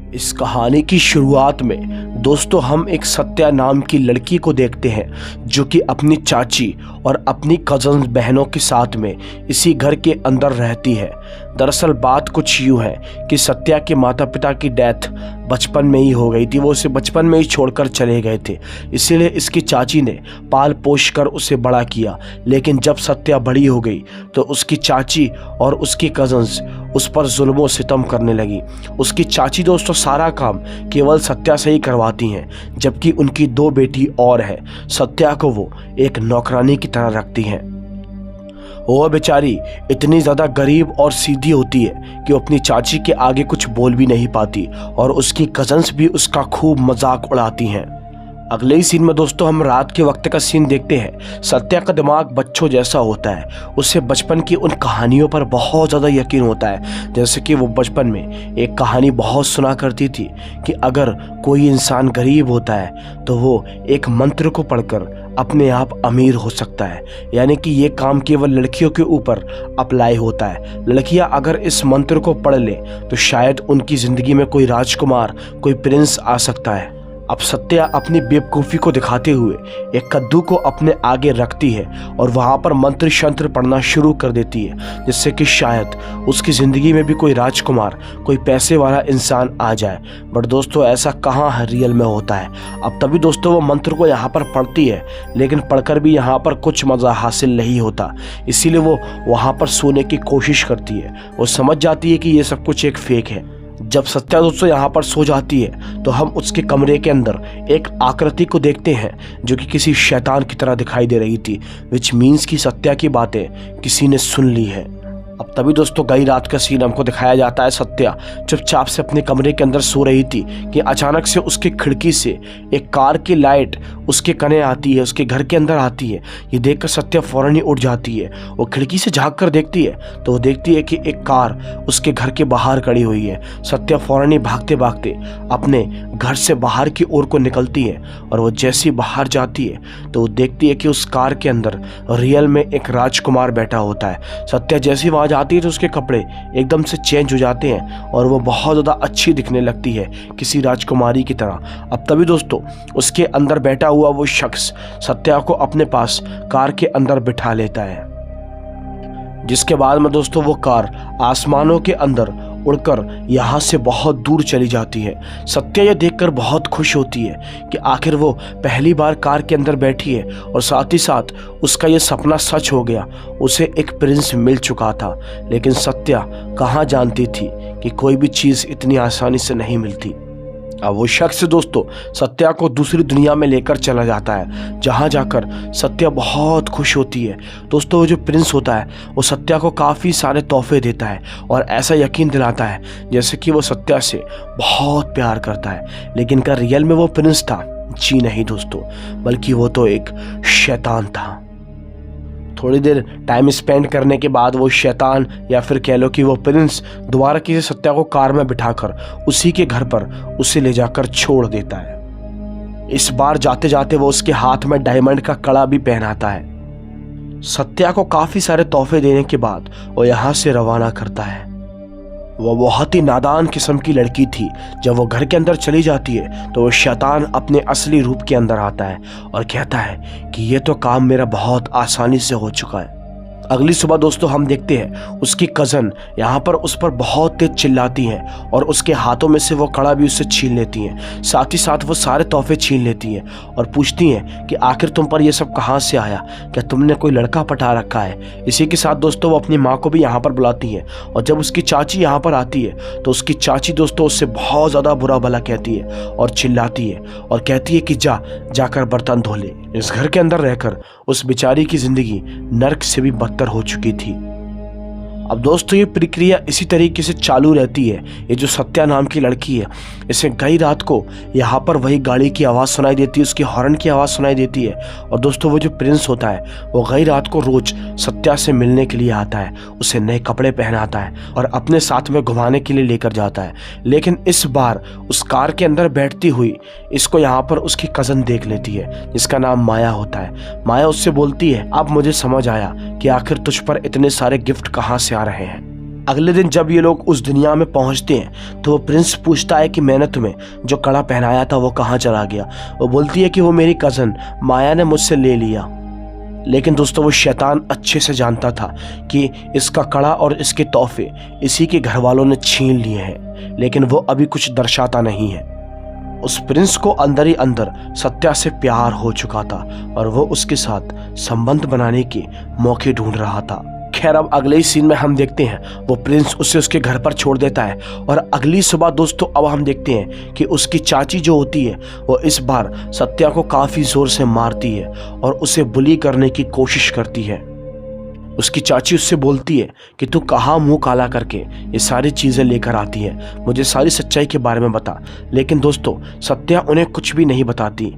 इस कहानी की शुरुआत में दोस्तों हम एक सत्या नाम की लड़की को देखते हैं जो कि अपनी चाची और अपनी कज़न बहनों के साथ में इसी घर के अंदर रहती है। दरअसल बात कुछ यूँ है कि सत्या के माता पिता की डेथ बचपन में ही हो गई थी। वो उसे बचपन में ही छोड़कर चले गए थे, इसीलिए इसकी चाची ने पाल पोष कर उसे बड़ा किया। लेकिन जब सत्या बड़ी हो गई तो उसकी चाची और उसकी कज़न्स उस पर जुल्म सितम करने लगी। उसकी चाची दोस्तों सारा काम केवल सत्या से ही करवाती हैं, जबकि उनकी 2 बेटी और है। सत्या को वो एक नौकरानी की तरह रखती हैं। वो बेचारी इतनी ज़्यादा गरीब और सीधी होती है कि वो अपनी चाची के आगे कुछ बोल भी नहीं पाती और उसकी कज़न्स भी उसका खूब मजाक उड़ाती हैं। अगले ही सीन में दोस्तों हम रात के वक्त का सीन देखते हैं। सत्या का दिमाग बच्चों जैसा होता है, उसे बचपन की उन कहानियों पर बहुत ज़्यादा यकीन होता है। जैसे कि वो बचपन में एक कहानी बहुत सुना करती थी कि अगर कोई इंसान गरीब होता है तो वो एक मंत्र को पढ़कर अपने आप अमीर हो सकता है। यानी कि ये काम केवल लड़कियों के ऊपर अप्लाई होता है। लड़कियां अगर इस मंत्र को पढ़ लें तो शायद उनकी ज़िंदगी में कोई राजकुमार, कोई प्रिंस आ सकता है। अब सत्या अपनी बेवकूफ़ी को दिखाते हुए एक कद्दू को अपने आगे रखती है और वहाँ पर मंत्र शंत्र पढ़ना शुरू कर देती है, जिससे कि शायद उसकी ज़िंदगी में भी कोई राजकुमार, कोई पैसे वाला इंसान आ जाए। बट दोस्तों ऐसा कहाँ रियल में होता है। अब तभी दोस्तों वो मंत्र को यहाँ पर पढ़ती है, लेकिन पढ़कर भी यहाँ पर कुछ मज़ा हासिल नहीं होता। इसीलिए वो वहाँ पर सोने की कोशिश करती है। वो समझ जाती है कि ये सब कुछ एक फेक है। जब सत्या दोस्तों यहाँ पर सो जाती है तो हम उसके कमरे के अंदर एक आकृति को देखते हैं जो कि किसी शैतान की तरह दिखाई दे रही थी, विच मीन्स कि सत्या की बातें किसी ने सुन ली है। अब तभी दोस्तों गई रात का सीन हमको दिखाया जाता है। सत्या चुपचाप से अपने कमरे के अंदर सो रही थी कि अचानक से उसकी खिड़की से एक कार की लाइट उसके कने आती है, उसके घर के अंदर आती है। ये देखकर सत्या फौरन ही उठ जाती है। वो खिड़की से झांक कर देखती है तो वो देखती है कि एक कार उसके घर के बाहर खड़ी हुई है। सत्या फौरन ही भागते भागते अपने घर से बाहर की ओर को निकलती है और वो जैसी बाहर जाती है तो वो देखती है कि उस कार के अंदर रियल में एक राजकुमार बैठा होता है। सत्या जैसी वहाँ जाती है तो उसके कपड़े एकदम से चेंज हो जाते हैं और वो बहुत ज़्यादा अच्छी दिखने लगती है, किसी राजकुमारी की तरह। अब तभी दोस्तों उसके अंदर बैठा हुआ वो शख्स सत्या को अपने पास कार के अंदर बिठा लेता है, जिसके बाद में दोस्तों वो कार आसमानों के अंदर उड़कर यहाँ से बहुत दूर चली जाती है। सत्या ये देखकर बहुत खुश होती है कि आखिर वो पहली बार कार के अंदर बैठी है और साथ ही साथ उसका ये सपना सच हो गया। उसे एक प्रिंस मिल चुका था। लेकिन सत्या कहाँ जानती थी कि कोई भी चीज़ इतनी आसानी से नहीं मिलती। अब वो शख्स दोस्तों सत्या को दूसरी दुनिया में लेकर चला जाता है, जहाँ जाकर सत्या बहुत खुश होती है। दोस्तों वो जो प्रिंस होता है वो सत्या को काफ़ी सारे तोहफे देता है और ऐसा यकीन दिलाता है जैसे कि वो सत्या से बहुत प्यार करता है। लेकिन क्या रियल में वो प्रिंस था? जी नहीं दोस्तों, बल्कि वो तो एक शैतान था। थोड़ी देर टाइम स्पेंड करने के बाद वो शैतान या फिर कह लो कि वो प्रिंस दोबारा किसी सत्या को कार में बिठाकर उसी के घर पर उसे ले जाकर छोड़ देता है। इस बार जाते जाते वो उसके हाथ में डायमंड का कड़ा भी पहनाता है। सत्या को काफ़ी सारे तोहफे देने के बाद वो यहाँ से रवाना करता है। वो बहुत ही नादान किस्म की लड़की थी। जब वो घर के अंदर चली जाती है तो वो शैतान अपने असली रूप के अंदर आता है और कहता है कि ये तो काम मेरा बहुत आसानी से हो चुका है। अगली सुबह दोस्तों हम देखते हैं उसकी कज़न यहाँ पर उस पर बहुत तेज चिल्लाती हैं और उसके हाथों में से वो कड़ा भी उससे छीन लेती हैं। साथ ही साथ वो सारे तोहफे छीन लेती हैं और पूछती हैं कि आखिर तुम पर ये सब कहाँ से आया, क्या तुमने कोई लड़का पटा रखा है। इसी के साथ दोस्तों वो अपनी माँ को भी यहाँ पर बुलाती हैं और जब उसकी चाची यहाँ पर आती है तो उसकी चाची दोस्तों उससे बहुत ज़्यादा बुरा भला कहती है और चिल्लाती है और कहती है कि जाकर बर्तन धो ले। इस घर के अंदर रहकर उस बेचारी की ज़िंदगी नर्क से भी बदतर हो चुकी थी। अब दोस्तों ये प्रक्रिया इसी तरीके से चालू रहती है। ये जो सत्या नाम की लड़की है, इसे गई रात को यहाँ पर वही गाड़ी की आवाज़ सुनाई देती है, उसकी हॉर्न की आवाज़ सुनाई देती है। और दोस्तों वो जो प्रिंस होता है वो गई रात को रोज़ सत्या से मिलने के लिए आता है, उसे नए कपड़े पहनाता है और अपने साथ में घुमाने के लिए लेकर जाता है। लेकिन इस बार उस कार के अंदर बैठती हुई इसको यहाँ पर उसकी कज़न देख लेती है, जिसका नाम माया होता है। माया उससे बोलती है अब मुझे समझ आया कि आखिर तुझ पर इतने सारे गिफ्ट कहाँ से आ रहे हैं। अगले दिन जब ये लोग उस दुनिया में पहुंचते हैं तो वो प्रिंस पूछता है कि मैंने तुम्हें जो कड़ा पहनाया था वो कहाँ चला गया। वो बोलती है कि वो मेरी कज़न माया ने मुझसे ले लिया। लेकिन दोस्तों वो शैतान अच्छे से जानता था कि इसका कड़ा और इसके तोहफे इसी के घर वालों ने छीन लिए हैं, लेकिन वो अभी कुछ दर्शाता नहीं है। उस प्रिंस को अंदर ही अंदर सत्या से प्यार हो चुका था और वो उसके साथ संबंध बनाने के मौके ढूंढ रहा था। खैर अब अगले ही सीन में हम देखते हैं वो प्रिंस उसे उसके घर पर छोड़ देता है और अगली सुबह दोस्तों अब हम देखते हैं कि उसकी चाची जो होती है वो इस बार सत्या को काफ़ी ज़ोर से मारती है और उसे बुली करने की कोशिश करती है। उसकी चाची उससे बोलती है कि तू कहाँ मुंह काला करके ये सारी चीज़ें लेकर आती है, मुझे सारी सच्चाई के बारे में बता। लेकिन दोस्तों सत्या उन्हें कुछ भी नहीं बताती।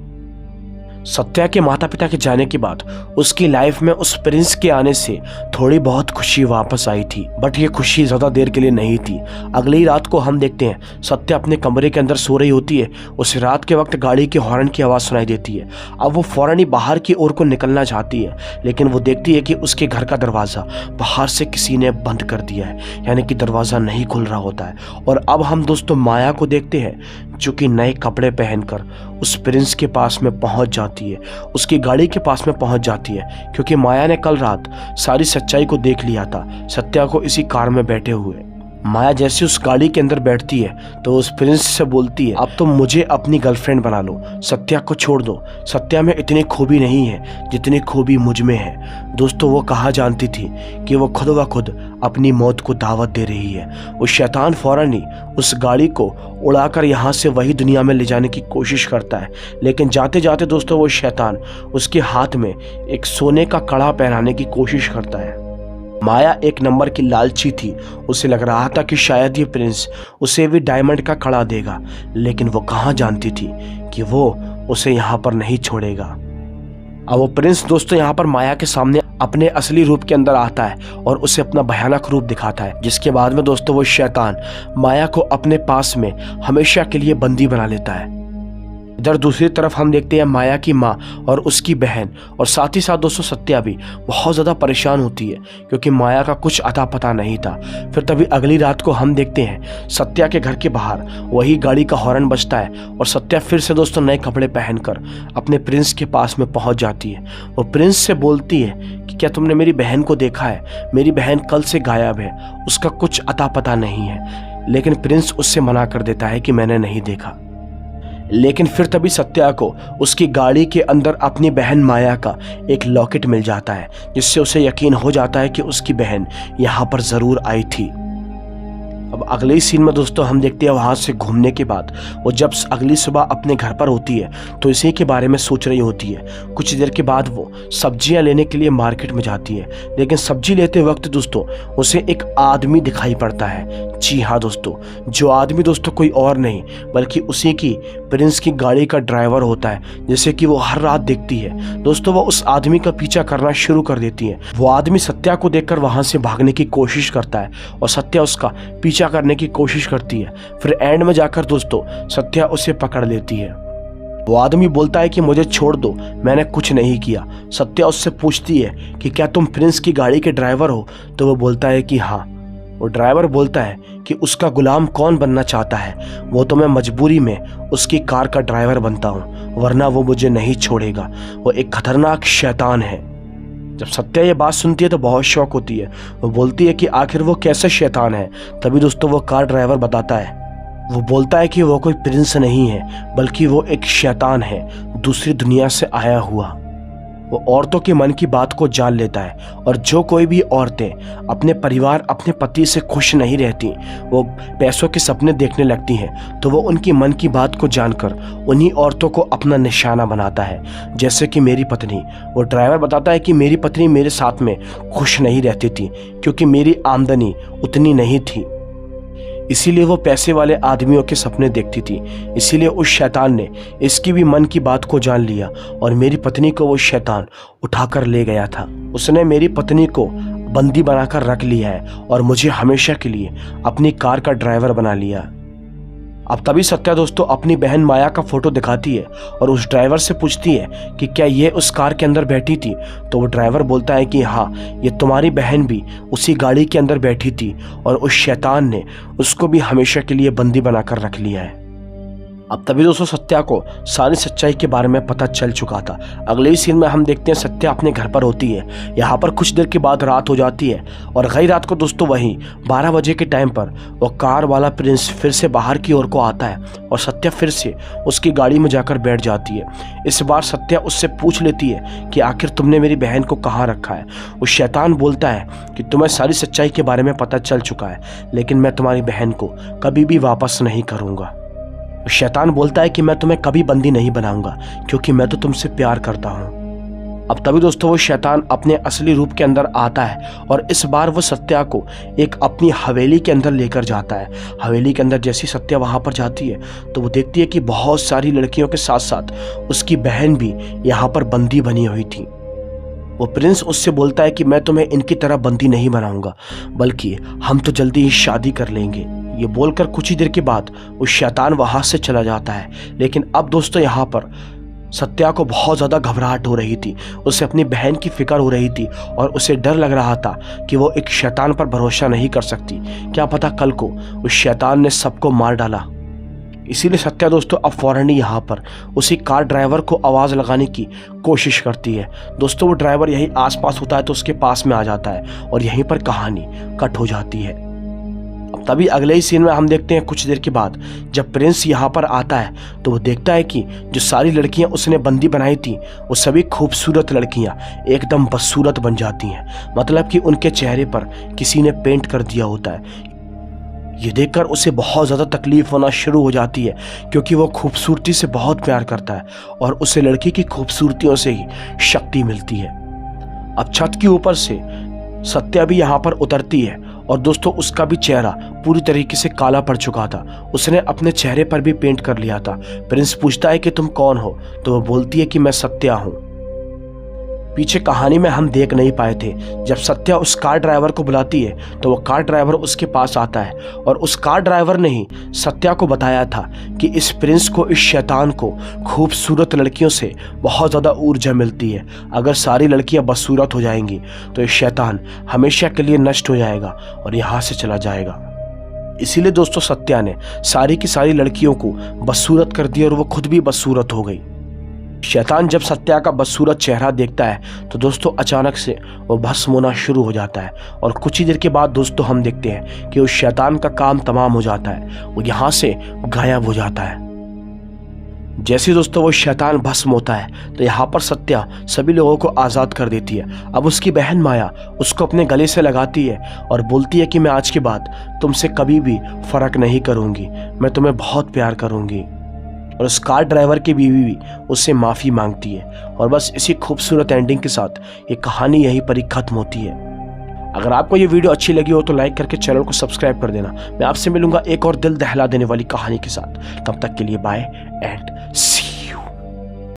सत्या के माता पिता के जाने के बाद उसकी लाइफ में उस प्रिंस के आने से थोड़ी बहुत खुशी वापस आई थी, बट ये खुशी ज़्यादा देर के लिए नहीं थी। अगली ही रात को हम देखते हैं सत्या अपने कमरे के अंदर सो रही होती है। उसे रात के वक्त गाड़ी के हॉर्न की आवाज़ सुनाई देती है। अब वो फ़ौरन ही बाहर की ओर को निकलना चाहती है, लेकिन वो देखती है कि उसके घर का दरवाज़ा बाहर से किसी ने बंद कर दिया है, यानी कि दरवाज़ा नहीं खुल रहा होता है। और अब हम दोस्तों माया को देखते हैं जो कि नए कपड़े पहनकर उस प्रिंस के पास में पहुंच जाती है, उसकी गाड़ी के पास में पहुंच जाती है, क्योंकि माया ने कल रात सारी सच्चाई को देख लिया था सत्या को इसी कार में बैठे हुए। माया जैसे उस गाड़ी के अंदर बैठती है तो उस प्रिंस से बोलती है अब तुम मुझे अपनी गर्लफ्रेंड बना लो, सत्या को छोड़ दो। सत्या में इतनी खूबी नहीं है जितनी खूबी मुझ में है। दोस्तों वो कहाँ जानती थी कि वो खुद व खुद अपनी मौत को दावत दे रही है। वो शैतान फौरन ही उस गाड़ी को उड़ाकर यहाँ से वही दुनिया में ले जाने की कोशिश करता है, लेकिन जाते जाते दोस्तों वो शैतान उसके हाथ में एक सोने का कड़ा पहनाने की कोशिश करता है। माया एक नंबर की लालची थी, उसे लग रहा था कि शायद ये प्रिंस उसे भी डायमंड का कड़ा देगा, लेकिन वो कहाँ जानती थी कि वो उसे यहाँ पर नहीं छोड़ेगा। अब वो प्रिंस दोस्तों यहाँ पर माया के सामने अपने असली रूप के अंदर आता है और उसे अपना भयानक रूप दिखाता है, जिसके बाद में दोस्तों वो शैतान माया को अपने पास में हमेशा के लिए बंदी बना लेता है। इधर दूसरी तरफ हम देखते हैं माया की माँ और उसकी बहन और साथ ही साथ दोस्तों सत्या भी बहुत ज़्यादा परेशान होती है क्योंकि माया का कुछ अता पता नहीं था। फिर तभी अगली रात को हम देखते हैं सत्या के घर के बाहर वही गाड़ी का हॉर्न बजता है और सत्या फिर से दोस्तों नए कपड़े पहनकर अपने प्रिंस के पास में पहुंच जाती है। वो प्रिंस से बोलती है कि क्या तुमने मेरी बहन को देखा है? मेरी बहन कल से गायब है, उसका कुछ अता पता नहीं है। लेकिन प्रिंस उससे मना कर देता है कि मैंने नहीं देखा। लेकिन फिर तभी सत्या को उसकी गाड़ी के अंदर अपनी बहन माया का एक लॉकेट मिल जाता है, जिससे उसे यकीन हो जाता है कि उसकी बहन यहाँ पर ज़रूर आई थी। अब अगले ही सीन में दोस्तों हम देखते हैं वहाँ से घूमने के बाद वो जब अगली सुबह अपने घर पर होती है तो इसी के बारे में सोच रही होती है। कुछ देर के बाद वो सब्जियां लेने के लिए मार्केट में जाती है, लेकिन सब्जी लेते वक्त दोस्तों उसे एक आदमी दिखाई पड़ता है। जी हाँ दोस्तों, जो आदमी दोस्तों कोई और नहीं बल्कि उसी की प्रिंस की गाड़ी का ड्राइवर होता है, जैसे कि वो हर रात देखती है। दोस्तों वो उस आदमी का पीछा करना शुरू कर देती है। वो आदमी सत्या को देखकर वहाँ से भागने की कोशिश करता है और सत्या उसका पीछा करने की कोशिश करती है। फिर एंड में जाकर दोस्तों सत्या उसे पकड़ लेती है। वो आदमी बोलता है कि मुझे छोड़ दो, मैंने कुछ नहीं किया। सत्या उससे पूछती है कि क्या तुम प्रिंस की गाड़ी के ड्राइवर हो? तो वो बोलता है कि हाँ। वो ड्राइवर बोलता है कि उसका गुलाम कौन बनना चाहता है? वो तो मैं मजबूरी में उसकी कार का ड्राइवर बनता हूँ, वरना वो मुझे नहीं छोड़ेगा। वो एक खतरनाक शैतान है। जब सत्या ये बात सुनती है तो बहुत शौक होती है। वो बोलती है कि आखिर वो कैसे शैतान है। तभी दोस्तों वो कार ड्राइवर बताता है, वो बोलता है कि वो कोई प्रिंस नहीं है बल्कि वो एक शैतान है, दूसरी दुनिया से आया हुआ। वो औरतों के मन की बात को जान लेता है और जो कोई भी औरतें अपने परिवार अपने पति से खुश नहीं रहती, वो पैसों के सपने देखने लगती हैं, तो वो उनकी मन की बात को जानकर उन्हीं औरतों को अपना निशाना बनाता है। जैसे कि मेरी पत्नी, वो ड्राइवर बताता है कि मेरी पत्नी मेरे साथ में खुश नहीं रहती थी क्योंकि मेरी आमदनी उतनी नहीं थी, इसीलिए वो पैसे वाले आदमियों के सपने देखती थी। इसीलिए उस शैतान ने इसकी भी मन की बात को जान लिया और मेरी पत्नी को वो शैतान उठाकर ले गया था। उसने मेरी पत्नी को बंदी बनाकर रख लिया है और मुझे हमेशा के लिए अपनी कार का ड्राइवर बना लिया। अब तभी सत्या दोस्तों अपनी बहन माया का फोटो दिखाती है और उस ड्राइवर से पूछती है कि क्या ये उस कार के अंदर बैठी थी। तो वो ड्राइवर बोलता है कि हाँ, ये तुम्हारी बहन भी उसी गाड़ी के अंदर बैठी थी और उस शैतान ने उसको भी हमेशा के लिए बंदी बनाकर रख लिया है। अब तभी दोस्तों सत्या को सारी सच्चाई के बारे में पता चल चुका था। अगले ही सीन में हम देखते हैं सत्या अपने घर पर होती है। यहाँ पर कुछ देर के बाद रात हो जाती है और गई रात को दोस्तों वहीं 12 बजे के टाइम पर वो कार वाला प्रिंस फिर से बाहर की ओर को आता है और सत्या फिर से उसकी गाड़ी में जाकर बैठ जाती है। इस बार सत्या उससे पूछ लेती है कि आखिर तुमने मेरी बहन को कहाँ रखा है। वो शैतान बोलता है कि तुम्हें सारी सच्चाई के बारे में पता चल चुका है, लेकिन मैं तुम्हारी बहन को कभी भी वापस नहीं करूँगा। शैतान बोलता है कि मैं तुम्हें कभी बंदी नहीं बनाऊंगा क्योंकि मैं तो तुमसे प्यार करता हूं। अब तभी दोस्तों वो शैतान अपने असली रूप के अंदर आता है और इस बार वो सत्या को एक अपनी हवेली के अंदर लेकर जाता है। हवेली के अंदर जैसी सत्या वहां पर जाती है तो वो देखती है कि बहुत सारी लड़कियों के साथ साथ उसकी बहन भी यहाँ पर बंदी बनी हुई थी। वो प्रिंस उससे बोलता है कि मैं तुम्हें इनकी तरह बंदी नहीं बनाऊंगा, बल्कि हम तो जल्दी ही शादी कर लेंगे। ये बोलकर कुछ ही देर के बाद वो शैतान वहां से चला जाता है। लेकिन अब दोस्तों यहाँ पर सत्या को बहुत ज़्यादा घबराहट हो रही थी। उसे अपनी बहन की फिक्र हो रही थी और उसे डर लग रहा था कि वो एक शैतान पर भरोसा नहीं कर सकती। क्या पता कल को उस शैतान ने सबको मार डाला। इसीलिए सत्या दोस्तों अब फौरन ही यहाँ पर उसी कार ड्राइवर को आवाज़ लगाने की कोशिश करती है। दोस्तों वो ड्राइवर यही आसपास होता है तो उसके पास में आ जाता है और यहीं पर कहानी कट हो जाती है। अब तभी अगले ही सीन में हम देखते हैं कुछ देर के बाद जब प्रिंस यहाँ पर आता है तो वो देखता है कि जो सारी लड़कियाँ उसने बंदी बनाई थी वो सभी खूबसूरत लड़कियाँ एकदम बदसूरत बन जाती हैं। मतलब कि उनके चेहरे पर किसी ने पेंट कर दिया होता है। ये देखकर उसे बहुत ज़्यादा तकलीफ होना शुरू हो जाती है क्योंकि वो खूबसूरती से बहुत प्यार करता है और उसे लड़की की खूबसूरतियों से ही शक्ति मिलती है। अब छत के ऊपर से सत्या भी यहाँ पर उतरती है और दोस्तों उसका भी चेहरा पूरी तरीके से काला पड़ चुका था। उसने अपने चेहरे पर भी पेंट कर लिया था। प्रिंस पूछता है कि तुम कौन हो, तो वो बोलती है कि मैं सत्या हूँ। पीछे कहानी में हम देख नहीं पाए थे, जब सत्या उस कार ड्राइवर को बुलाती है तो वो कार ड्राइवर उसके पास आता है और उस कार ड्राइवर ने ही सत्या को बताया था कि इस प्रिंस को, इस शैतान को खूबसूरत लड़कियों से बहुत ज़्यादा ऊर्जा मिलती है। अगर सारी लड़कियां बदसूरत हो जाएंगी तो ये शैतान हमेशा के लिए नष्ट हो जाएगा और यहाँ से चला जाएगा। इसीलिए दोस्तों सत्या ने सारी की सारी लड़कियों को बदसूरत कर दिया और वो खुद भी बदसूरत हो गई। शैतान जब सत्या का बदसूरत चेहरा देखता है तो दोस्तों अचानक से वो भस्म होना शुरू हो जाता है और कुछ ही देर के बाद दोस्तों हम देखते हैं कि उस शैतान का काम तमाम हो जाता है। वो यहाँ से गायब हो जाता है। जैसे दोस्तों वो शैतान भस्म होता है तो यहाँ पर सत्या सभी लोगों को आज़ाद कर देती है। अब उसकी बहन माया उसको अपने गले से लगाती है और बोलती है कि मैं आज के बाद तुमसे कभी भी फ़र्क नहीं करूँगी, मैं तुम्हें बहुत प्यार करूँगी। और उस कार ड्राइवर की बीवी भी उससे माफ़ी मांगती है और बस इसी खूबसूरत एंडिंग के साथ ये कहानी यहीं पर ही खत्म होती है। अगर आपको ये वीडियो अच्छी लगी हो तो लाइक करके चैनल को सब्सक्राइब कर देना। मैं आपसे मिलूंगा एक और दिल दहला देने वाली कहानी के साथ। तब तक के लिए बाय एंड